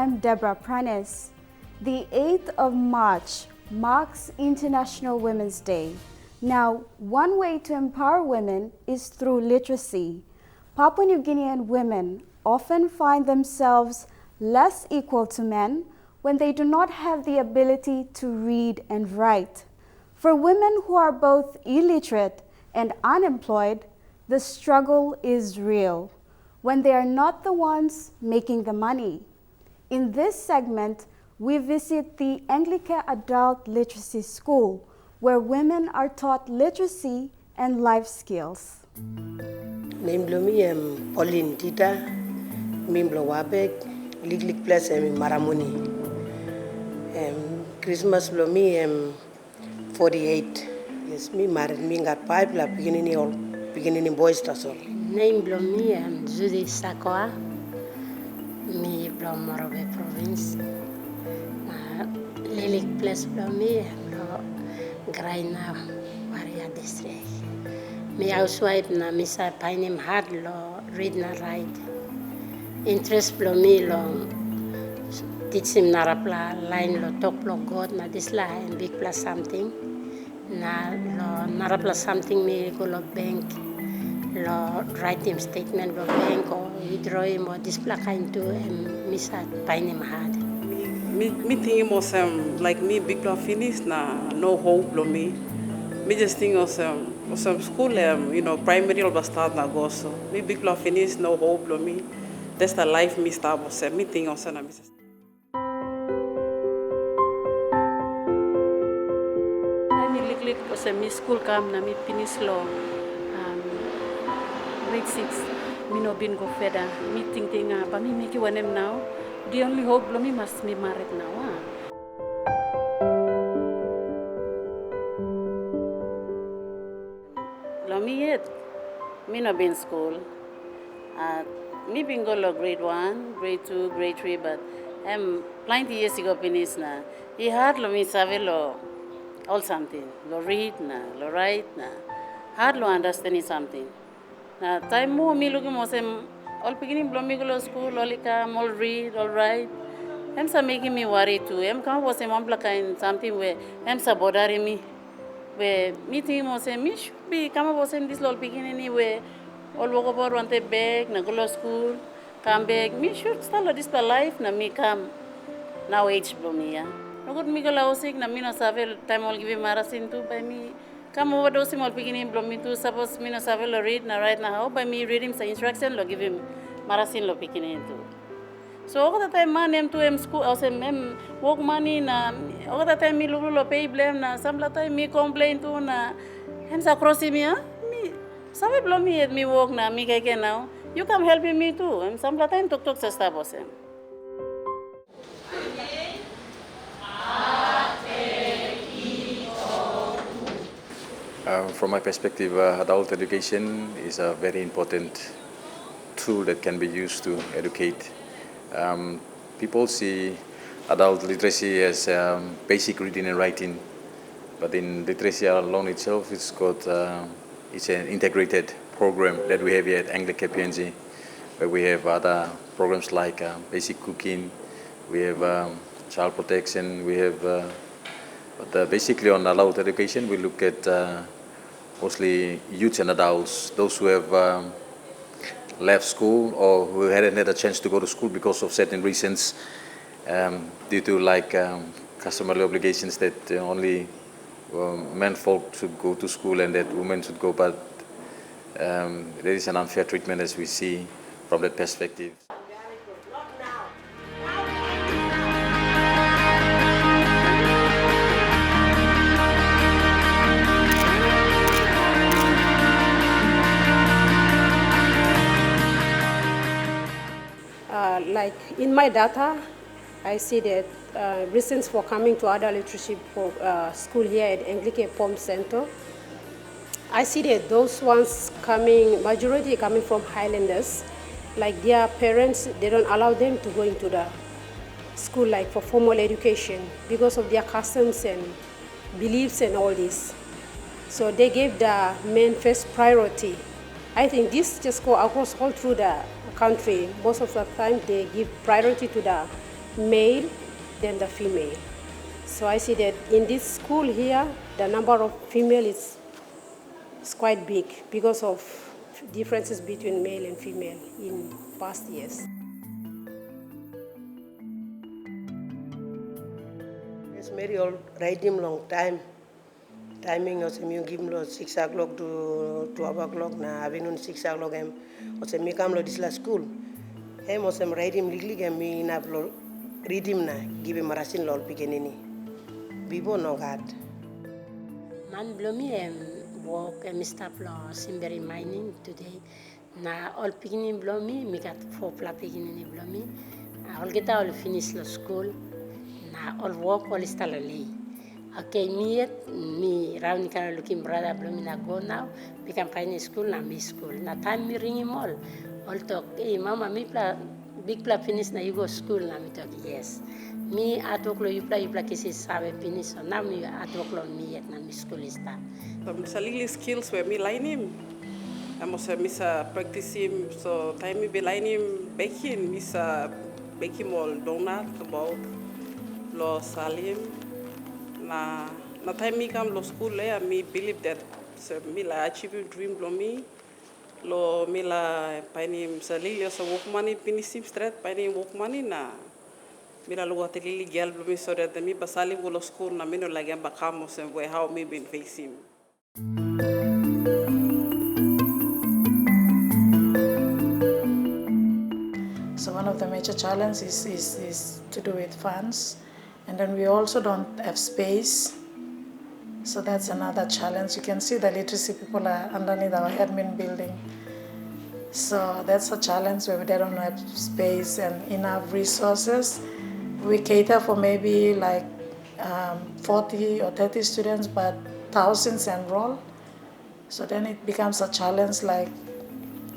I'm Deborah Prentice. The 8th of March marks International Women's Day. Now, one way to empower women is through literacy. Papua New Guinean women often find themselves less equal to men when they do not have the ability to read and write. For women who are both illiterate and unemployed, the struggle is real when they are not the ones making the money. In this segment, we visit the Anglicare Adult Literacy School, where women are taught literacy and life skills. Name Blomi Pauline Tita, Mimblo Wabek, Liglik Place Maramuni. Christmas Blomi 48. Yes, me married me got five la beginning boys tasol. Name Blomi Judy Sakwa, me from Morobe province. Lilik Place Blomi Graina Waria district. Me housewife na misa painim hard lo read na write. Interest Blomi lo teach him narapla line lo talk lo God na this line big plus something. Na lo narapla something me go lo bank lo write him statement lo bank or withdraw him or display kind to misa painim hard. Me think was like me big plan finish na no hope lo me. Me just think was school primary or start na go so. Me big plan finish no hope lo me. That's the life me start was me think also na me. Lik was me school kam na me finish lo grade 6. Me no been go further. Me thinking pa me make Wanem now. The only hope lo me must be married now. Lo me yet, me no been school. Me been go lo grade 1, grade 2, grade 3, but plenty years ago finish na. He hard lo me save lo all something. Lo read na, lo write na. Hard lo understanding something. Na time mo me looking mo sem all beginning blow me go school, all come, all read, all write. Sa making me worry too. Come was a kind something where sa bothering me. Where meeting was a me should be come was in this little beginning where all walk about one back, na go to school, come back. Me should start this life na me come now age blow me ya. No good me go la sick na me no save time all give marasin too by me. Come over those small beginning blow me too. Suppose me no save lo read na right now. By me read him some instruction lo give him marasin lo beginning too. So all the time man to school also work money na all the time me lo pay blame na some time me complain too na sa cross me me save blow me me work na me kaya now. You come helping me too. Some time talk sa staff also. From my perspective, adult education is a very important tool that can be used to educate. People see adult literacy as basic reading and writing, but in literacy alone itself, it's an integrated program that we have here at Anglicare PNG, where we have other programs like basic cooking, we have child protection, we have, but basically on adult education, we look at mostly youth and adults, those who have left school or who hadn't had a chance to go to school because of certain reasons, due to like customary obligations that only men folk should go to school and that women should go, but there is an unfair treatment as we see from that perspective. Like in my data, I see that reasons for coming to adult literacy school here at Anglicare Pom Center, I see that those ones majority coming from Highlanders, like their parents, they don't allow them to go into the school like for formal education because of their customs and beliefs and all this. So they gave the men first priority. I think this just go across all through the country. Most of the time they give priority to the male than the female. So I see that in this school here, the number of female is quite big because of differences between male and female in past years. Yes, very old, write him long time. Timing also you give him 6 o'clock to 12 o'clock na having 6 o'clock him. Also me come lo this la school. Him also write him ligli game me na read him na give him marasin lol pikenini. Bibo no gat. Man blomi work Mr. Plo Simberi mining today. Na all pigini blomi, mi got 4 pla pigini blomi. All get all finish the school. Na all work all istalali. Okay, me round can looking brother blomi na go now. We can find school na me school. Na time me ring him all talk. Hey mama, me pla big pla finish na you go school na me talk yes. Me atoklo you pla kisi sabe finish so now me atoklo me yet na me school is that. Sa little skills where me line him. I'm also misa practice him so time me be line him baking misa baking all donut about lo salim na time me come lo school le me believe that so me la achieve dream lo me la pani sa little so work money finish straight pani work money na mira lugar telili gel lo me so that me basali go lo school na me no lagi bakamos and where how me been facing. So one of the major challenges is to do with funds, and then we also don't have space. So that's another challenge. You can see the literacy people are underneath our admin building. So that's a challenge where they don't have space and enough resources. We cater for maybe like 40 or 30 students, but thousands enroll. So then it becomes a challenge, like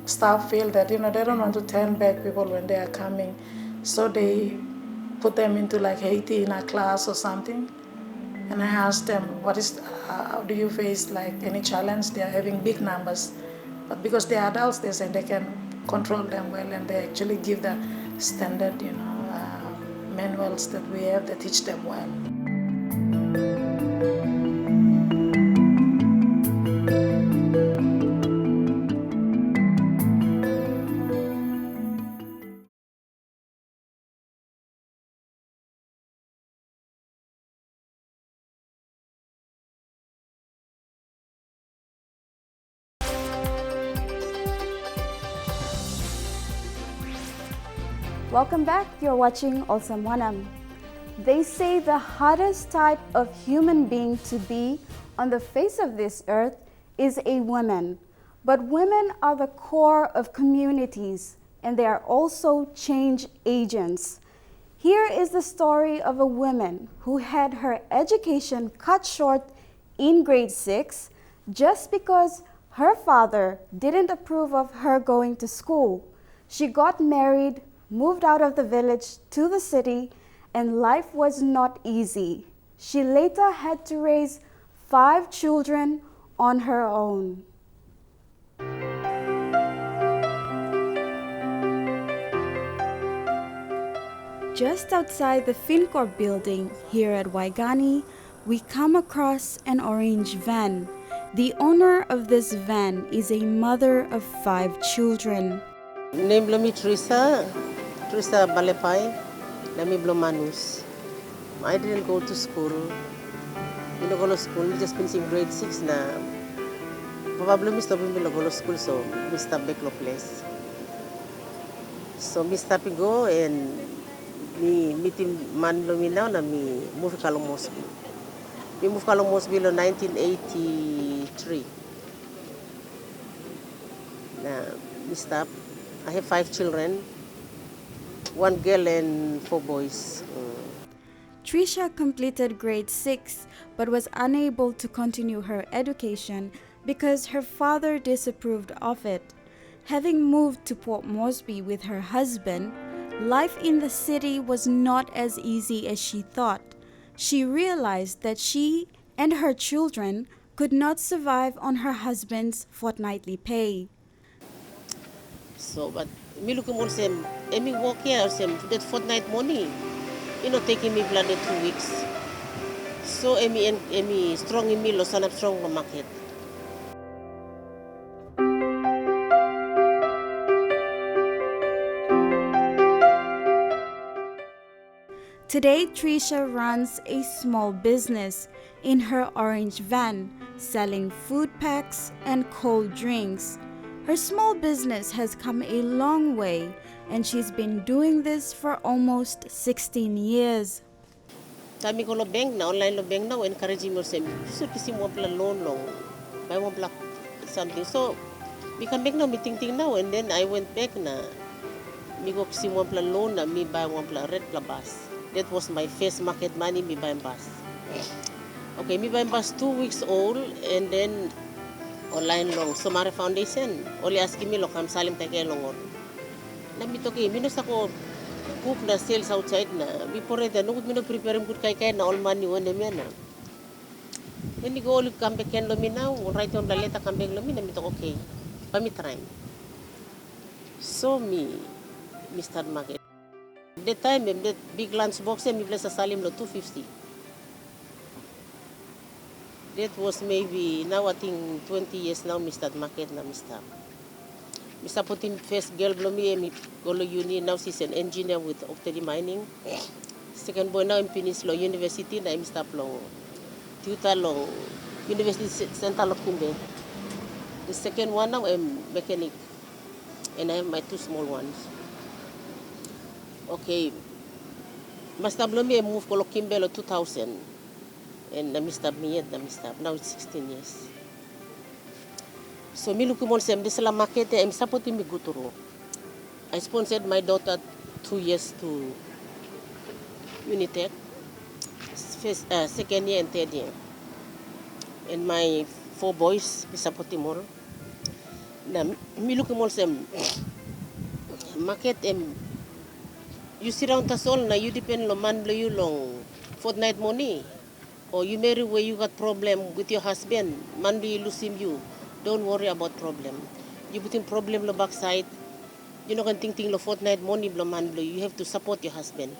staff feel that, they don't want to turn back people when they are coming. So they put them into like Haiti in a class or something. And I asked them, how do you face like any challenge? They are having big numbers. But because they are adults, they say they can control them well, and they actually give the standard, manuals that we have that teach them well. Welcome back. You're watching Olsem Wanem. They say the hardest type of human being to be on the face of this earth is a woman. But women are the core of communities, and they are also change agents. Here is the story of a woman who had her education cut short in grade 6 just because her father didn't approve of her going to school. She got married, moved out of the village to the city, and life was not easy. She later had to raise 5 children on her own. Just outside the FinCorp building here at Waigani, we come across an orange van. The owner of this van is a mother of 5 children. Name blomi Teresa Balepai, Lami Blomanus. I didn't go to school. I didn't go to school, I just finishing grade 6 na. Probably I stopped in go to school, so I stopped back to place. So I stopped go and me meeting man blomi now na me move to Mosby. We moved to Mosby in 1983. Now we stopped. I have 5 children, 1 girl and 4 boys. Trisha completed grade 6 but was unable to continue her education because her father disapproved of it. Having moved to Port Moresby with her husband, life in the city was not as easy as she thought. She realized that she and her children could not survive on her husband's fortnightly pay. So, but me look at Olsem, me work here, Olsem, to get fortnight money. taking me blood in 2 weeks. So emi strong in me lo sanap strong lo market. Today, Tricia runs a small business in her orange van, selling food packs and cold drinks. Her small business has come a long way, and she's been doing this for almost 16 years. Kami ko lo bank na online lo bank na encouraging mo sem. So kisi mo pala loan long, buy mo pala something. So we come back now meeting now, and then I went back na. Mi ko kisi mo pala loan na mi buy mo pala red pala bus. That was my first market money, me buy bus. Okay, me buy bus 2 weeks old, and then online long. So Mara Foundation, only asking me lo kam salim take long. Na mi to ke minus ako cook na sales outside na. Before that, no good me no prepare good kay na all money Wanem na. Then mi go all come back and lo mi now. Right on the letter come back lo mi na mi to okay. Pa mi try. So me start market. That time, that big lunch box, I place a salim lo 250. That was maybe, now I think 20 years now, Mr. Market na Mr. Mr. Putin first girl blow me go to uni, now she's an engineer with Octady Mining. Second boy now in Peninsula University, na Mr. Plong. Tutor long, University Center of Kumbe. The second one now I'm mechanic, and I have my 2 small ones. Okay, Master Blomi moved to Kimbelo 2000, and Mr. Miyet, Mr. Now it's 16 years. So me look on sem this la market I'm supporting me guturo. I sponsored my daughter 2 years to Unitec, first, second year and third year, and my 4 boys we supporting more. Na me look on sem market you sit down tas all na you depend lo man you long fortnight money, or you marry where you got problem with your husband, man you lose him you. Don't worry about problem. You put in problem lo backside. You know can think lo fortnight money lo man you have to support your husband.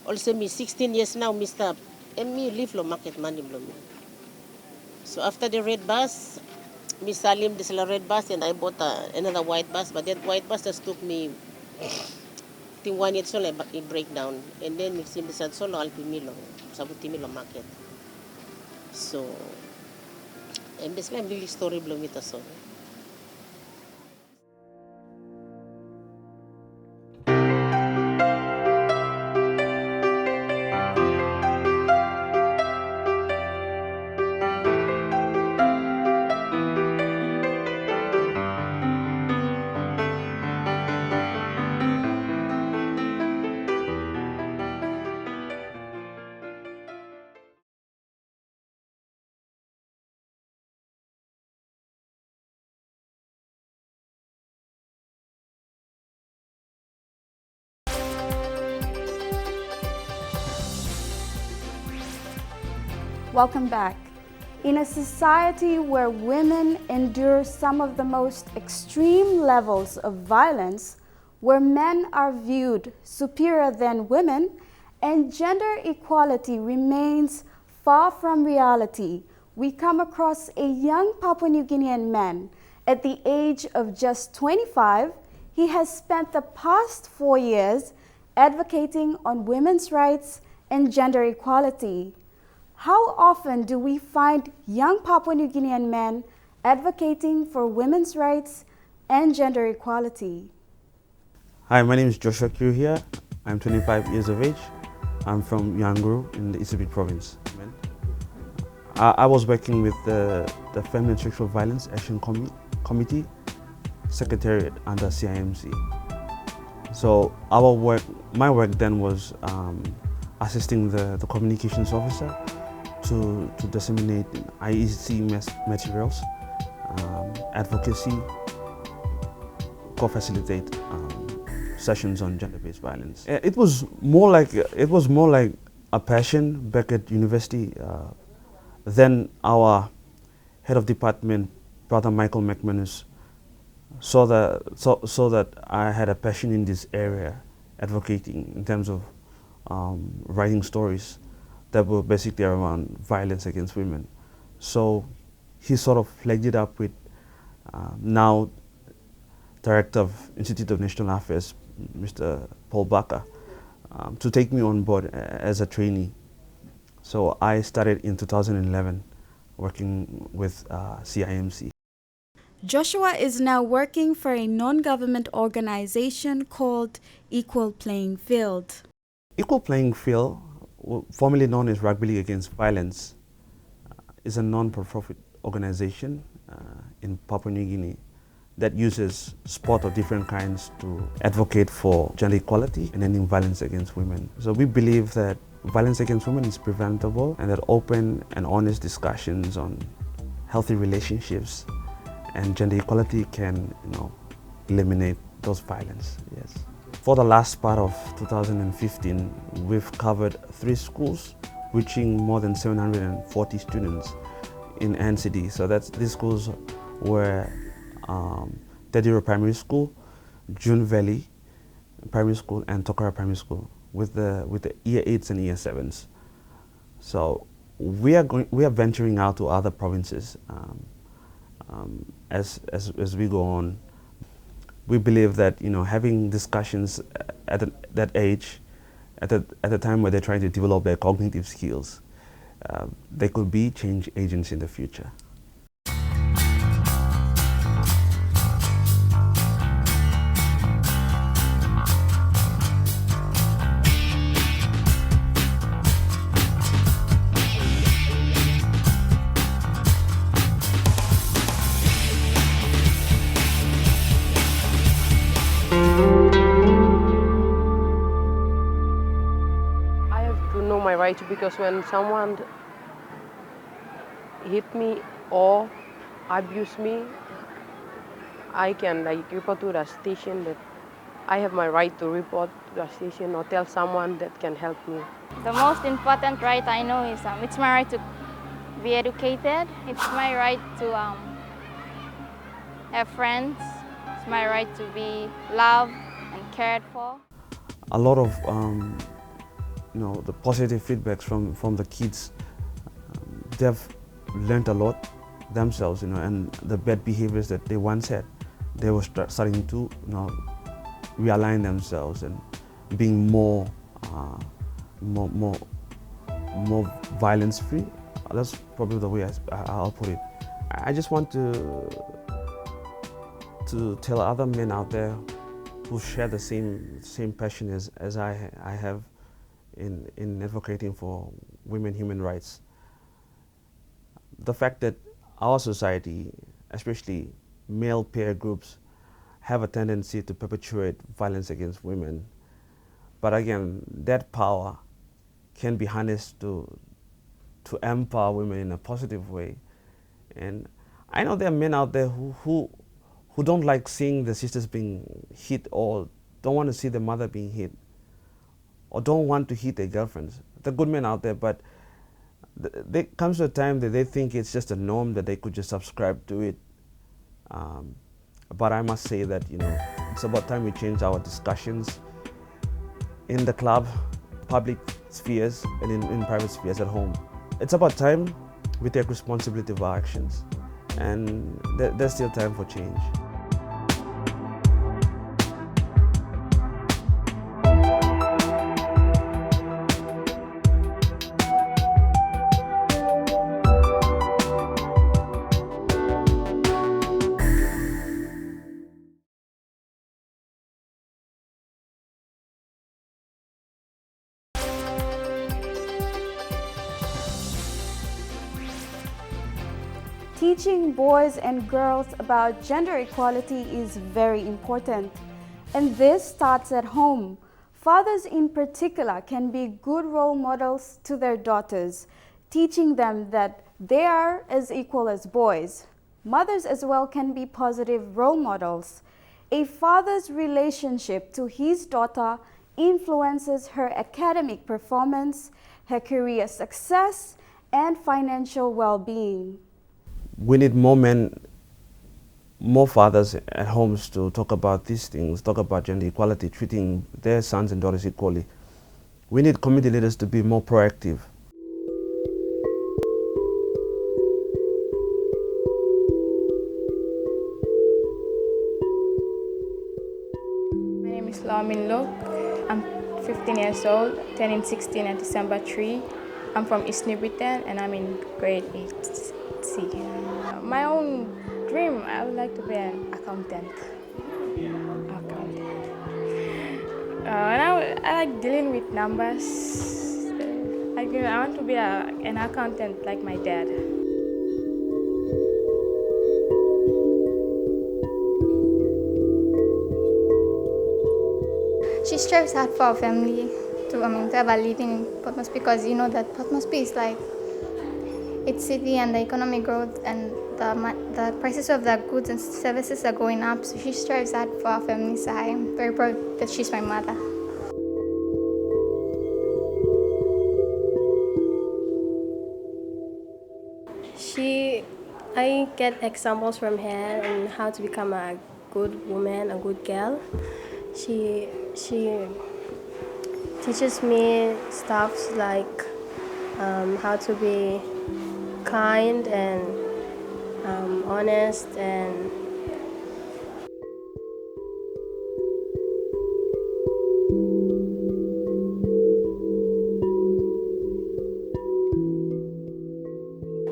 Also me 16 years now Mr. and me live lo market money lo me. So after the red bus, me salim this la red bus, and I bought another white bus, but that white bus just took me I think 1 year so it break down, and then mix in the solo alpimilo, sabutimilo market. So, and this I'm really story blomita so. Welcome back. In a society where women endure some of the most extreme levels of violence, where men are viewed superior than women, and gender equality remains far from reality, we come across a young Papua New Guinean man. At the age of just 25, he has spent the past 4 years advocating on women's rights and gender equality. How often do we find young Papua New Guinean men advocating for women's rights and gender equality? Hi, my name is Joshua Kiruhia. I'm 25 years of age. I'm from Yanguru in the Isabit province. I was working with the Family and Sexual Violence Action Committee Secretariat under CIMC. So my work then was assisting the communications officer to disseminate IEC materials, advocacy, co-facilitate sessions on gender-based violence. It was more like a passion back at university. Then our head of department, Brother Michael McManus, saw that I had a passion in this area, advocating in terms of writing stories that were basically around violence against women. So he sort of flagged it up with now Director of Institute of National Affairs, Mr. Paul Bakker, to take me on board as a trainee. So I started in 2011 working with CIMC. Joshua is now working for a non-government organization called Equal Playing Field. Equal Playing Field, formerly known as Rugby League Against Violence, is a non-profit organization in Papua New Guinea that uses sport of different kinds to advocate for gender equality and ending violence against women. So we believe that violence against women is preventable, and that open and honest discussions on healthy relationships and gender equality can, eliminate those violence. Yes. For the last part of 2015, we've covered 3 schools, reaching more than 740 students in NCD. So these schools were Tediro Primary School, June Valley Primary School, and Tokara Primary School with the year 8s and year 7s. So we are venturing out to other provinces as we go on. We believe that having discussions at that age, at the time where they're trying to develop their cognitive skills, they could be change agents in the future. Because when someone hit me or abuse me, I can report to the station that I have my right to report to the station or tell someone that can help me. The most important right I know is it's my right to be educated. It's my right to have friends. It's my right to be loved and cared for. A lot of the positive feedbacks from the kids, they've learned a lot themselves, and the bad behaviors that they once had, they were starting to realign themselves and being more violence free. That's probably the way I'll put it. I just want to tell other men out there who share the same passion as I have in advocating for women human rights. The fact that our society, especially male peer groups, have a tendency to perpetuate violence against women. But again, that power can be harnessed to empower women in a positive way. And I know there are men out there who don't like seeing the sisters being hit, or don't want to see the mother being hit, or don't want to hit their girlfriends. They're good men out there, but there comes to a time that they think it's just a norm, that they could just subscribe to it. But I must say that it's about time we change our discussions in the club, public spheres, and in private spheres at home. It's about time we take responsibility of our actions, and there's still time for change. Teaching boys and girls about gender equality is very important, and this starts at home. Fathers in particular can be good role models to their daughters, teaching them that they are as equal as boys. Mothers as well can be positive role models. A father's relationship to his daughter influences her academic performance, her career success, and financial well-being. We need more men, more fathers at homes to talk about these things, talk about gender equality, treating their sons and daughters equally. We need community leaders to be more proactive. My name is Lamin Lok. I'm 15 years old, turning 16 on December 3. I'm from East New Britain and I'm in grade 8C. My own dream, I would like to be an accountant. And I like dealing with numbers. I want to be an accountant like my dad. She strives hard for her family to have a living in Port Moresby, because you know that Port Moresby is like its city and the economic growth and the prices of the goods and services are going up. So she strives hard for her family. So I'm very proud that she's my mother. I get examples from her on how to become a good woman, a good girl. She teaches me stuff like how to be kind and honest and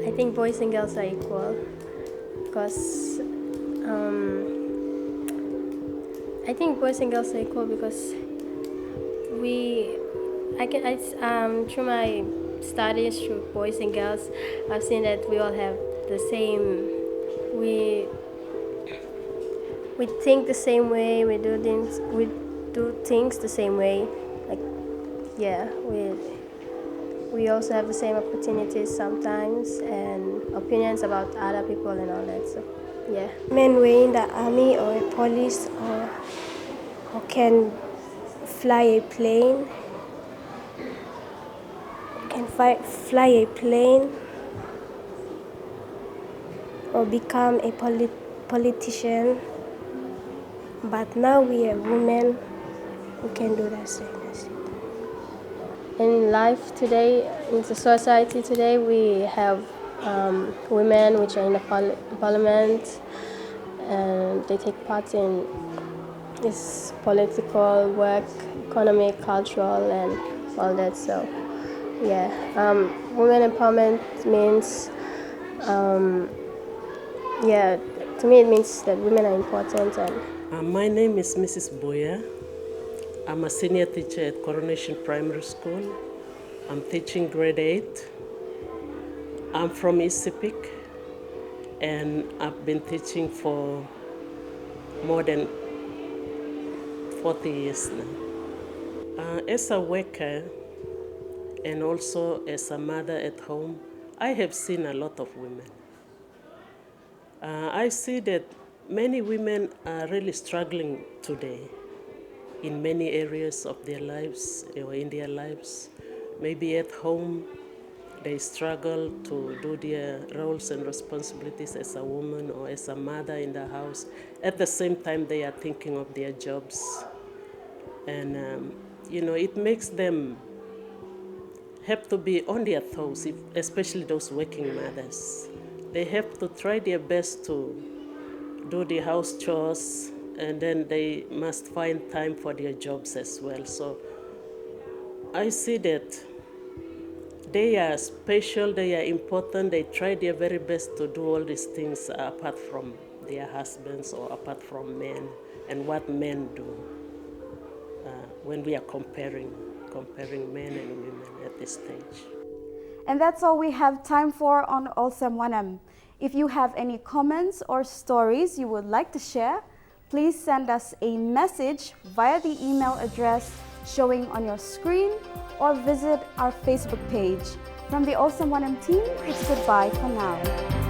I think boys and girls are equal because through my studies through boys and girls, I've seen that we all have the same. We think the same way. We do things the same way. Like, yeah, we also have the same opportunities sometimes and opinions about other people and all that. So, yeah. Men were in the army or a police or can fly a plane. Fly a plane or become a politician. But now we are women who can do the same. In life today, in the society today, we have women which are in the parliament and they take part in this political work, economic, cultural, and all that. So, yeah, women empowerment means, to me it means that women are important. And my name is Mrs. Boya. I'm a senior teacher at Coronation Primary School. I'm teaching grade 8. I'm from East Sepik, and I've been teaching for more than 40 years now. As a worker and also as a mother at home, I have seen a lot of women. I see that many women are really struggling today in many areas of their lives or in their lives. Maybe at home, they struggle to do their roles and responsibilities as a woman or as a mother in the house. At the same time, they are thinking of their jobs. And, it makes them have to be on their toes, especially those working mothers. They have to try their best to do the house chores, and then they must find time for their jobs as well. So I see that they are special, they are important, they try their very best to do all these things apart from their husbands or apart from men, and what men do when we are comparing men and women at this stage. And that's all we have time for on Olsem Wanem. If you have any comments or stories you would like to share, please send us a message via the email address showing on your screen or visit our Facebook page. From the Olsem Wanem team, it's goodbye for now.